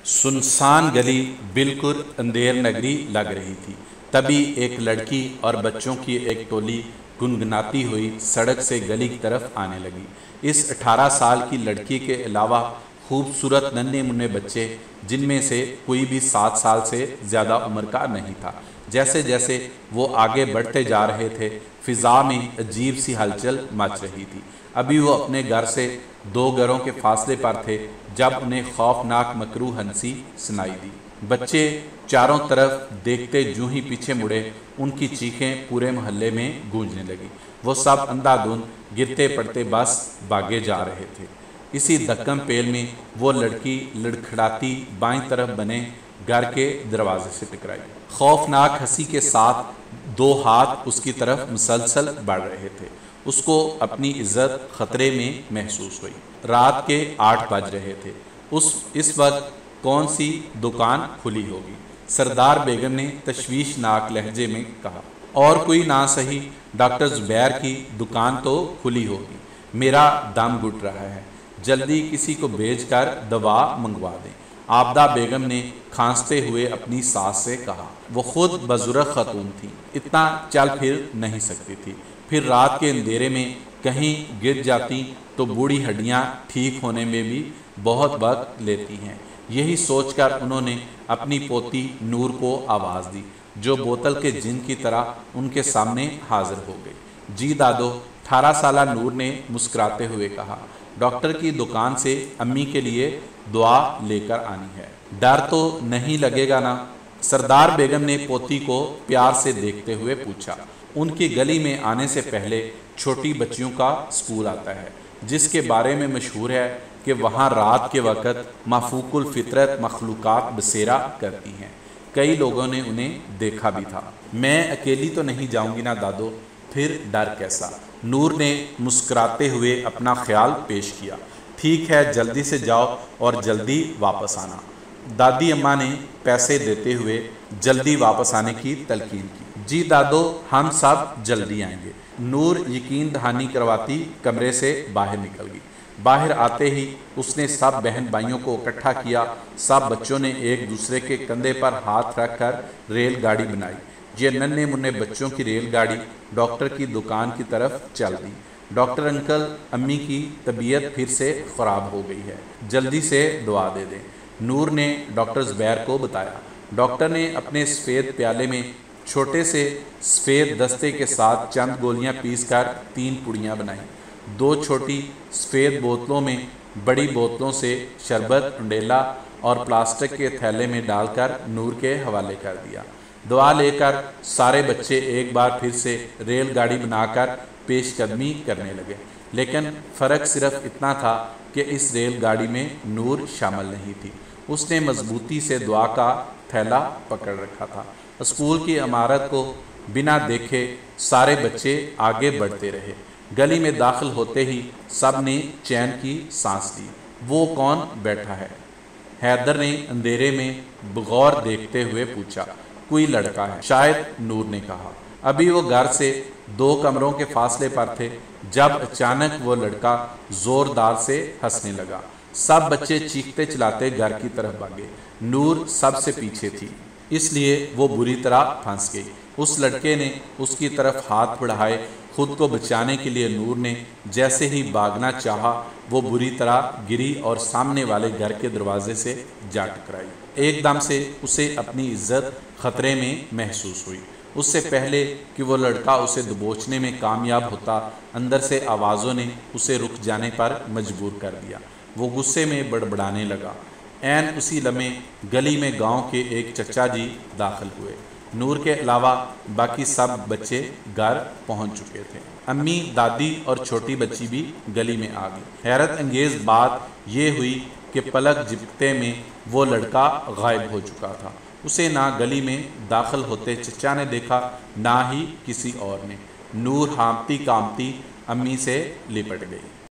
सुनसान गली बिल्कुल अंधेर नगरी लग रही थी। तभी एक लड़की और बच्चों की एक टोली गुनगुनाती हुई सड़क से गली की तरफ आने लगी। इस 18 साल की लड़की के अलावा खूबसूरत नन्हे मुन्ने बच्चे, जिनमें से कोई भी 7 साल से ज़्यादा उम्र का नहीं था। जैसे जैसे वो आगे बढ़ते जा रहे थे, फिजा में अजीब सी हलचल मच रही थी। अभी वो अपने घर से 2 घरों के फासले पर थे जब उन्हें खौफनाक मकरू हंसी सुनाई दी। बच्चे चारों तरफ देखते जूं ही पीछे मुड़े, उनकी चीखें पूरे मोहल्ले में गूंजने लगी। वो सब अंधाधुंध गिरते पड़ते बस भागे जा रहे थे। इसी धक्कम पेल में वो लड़की लड़खड़ाती बाईं तरफ बने घर के दरवाजे से टकराई। खौफनाक हंसी के साथ 2 हाथ उसकी तरफ मुसलसल बढ़ रहे थे। उसको अपनी इज्जत खतरे में महसूस हुई। रात के 8 बज रहे थे। इस वक्त कौन सी दुकान खुली होगी? सरदार बेगम ने तशवीशनाक लहजे में कहा। और कोई ना सही, डॉक्टर ज़ुबैर की दुकान तो खुली होगी। मेरा दम घुट रहा है, जल्दी किसी को भेजकर दवा मंगवा दें। आबदा बेगम ने खांसते हुए अपनी सास से कहा। वो खुद बुजुर्ग खतून थी, इतना चल फिर नहीं सकती थी। फिर रात के अंधेरे में कहीं गिर जाती तो बूढ़ी हड्डियां ठीक होने में भी बहुत वक्त लेती हैं। यही सोचकर उन्होंने अपनी पोती नूर को आवाज़ दी, जो बोतल के जिन की तरह उनके सामने हाजिर हो गई। जी दादो, 18 साला नूर ने मुस्कुराते हुए कहा। डॉक्टर की दुकान से अम्मी के लिए दुआ लेकर आनी है। डर तो नहीं लगेगा ना? सरदार बेगम ने पोती को प्यार से देखते हुए पूछा। उनकी गली में आने से पहले छोटी बच्चियों का स्कूल आता है, जिसके बारे में मशहूर है कि वहाँ रात के वक़्त माफूकुल फितरत मखलूक़ात बसेरा करती हैं। कई लोगों ने उन्हें देखा भी था। मैं अकेली तो नहीं जाऊंगी ना दादो? फिर डर कैसा? नूर ने मुस्कुराते हुए अपना ख्याल पेश किया। ठीक है, जल्दी से जाओ और जल्दी वापस आना। दादी अम्मा ने पैसे देते हुए जल्दी वापस आने की तलकीन की। जी दादो, हम सब जल्दी आएंगे। नूर यकीन दहानी करवाती कमरे से बाहर निकल गई। बाहर आते ही उसने सब बहन भाइयों को इकट्ठा किया। सब बच्चों ने एक दूसरे के कंधे पर हाथ रखकर रेलगाड़ी बनाई। ये नन्हे मुन्ने बच्चों की रेलगाड़ी डॉक्टर की दुकान की तरफ चल दी। डॉक्टर अंकल, अम्मी की तबीयत फिर से ख़राब हो गई है, जल्दी से दुआ दे दें। नूर ने डॉक्टर ज़ुबैर को बताया। डॉक्टर ने अपने सफ़ेद प्याले में छोटे से सफ़ेद दस्ते के साथ चंद गोलियां पीसकर 3 पुड़ियाँ बनाई। 2 छोटी सफ़ेद बोतलों में बड़ी बोतलों से शरबत, उंडेला और प्लास्टिक के थैले में डालकर नूर के हवाले कर दिया। दुआ लेकर सारे बच्चे एक बार फिर से रेलगाड़ी बनाकर पेशकदमी करने लगे। लेकिन फ़र्क सिर्फ इतना था कि इस रेलगाड़ी में नूर शामिल नहीं थी। उसने मजबूती से दुआ का थैला पकड़ रखा था। स्कूल की इमारत को बिना देखे सारे बच्चे आगे बढ़ते रहे। गली में दाखिल होते ही सब ने चैन की सांस ली। वो कौन बैठा है? हैदर ने अंधेरे में बगौर देखते हुए पूछा। कोई लड़का है शायद, नूर ने कहा। अभी वो घर से 2 कमरों के फासले पर थे जब अचानक वो लड़का जोरदार से हंसने लगा। सब बच्चे चीखते चिल्लाते घर की तरफ भागे। नूर सबसे पीछे थी, इसलिए वो बुरी तरह फंस गई। उस लड़के ने उसकी तरफ हाथ बढ़ाए। खुद को बचाने के लिए नूर ने जैसे ही भागना चाहा, वो बुरी तरह गिरी और सामने वाले घर के दरवाजे से जा टकराई। एकदम से उसे अपनी इज्जत खतरे में महसूस हुई। उससे पहले कि वो लड़का उसे दबोचने में कामयाब होता, अंदर से आवाज़ों ने उसे रुक जाने पर मजबूर कर दिया। वो गुस्से में बड़बड़ाने लगा। ऐन उसी लम्हे गली में गांव के एक चचा जी दाखिल हुए। नूर के अलावा बाकी सब बच्चे घर पहुंच चुके थे। अम्मी, दादी और छोटी बच्ची भी गली में आ गई। हैरत अंगेज़ बात यह हुई कि पलक झपकते में वो लड़का गायब हो चुका था। उसे ना गली में दाखिल होते चचा ने देखा, ना ही किसी और ने। नूर हाँफती कांपती अम्मी से लिपट गई।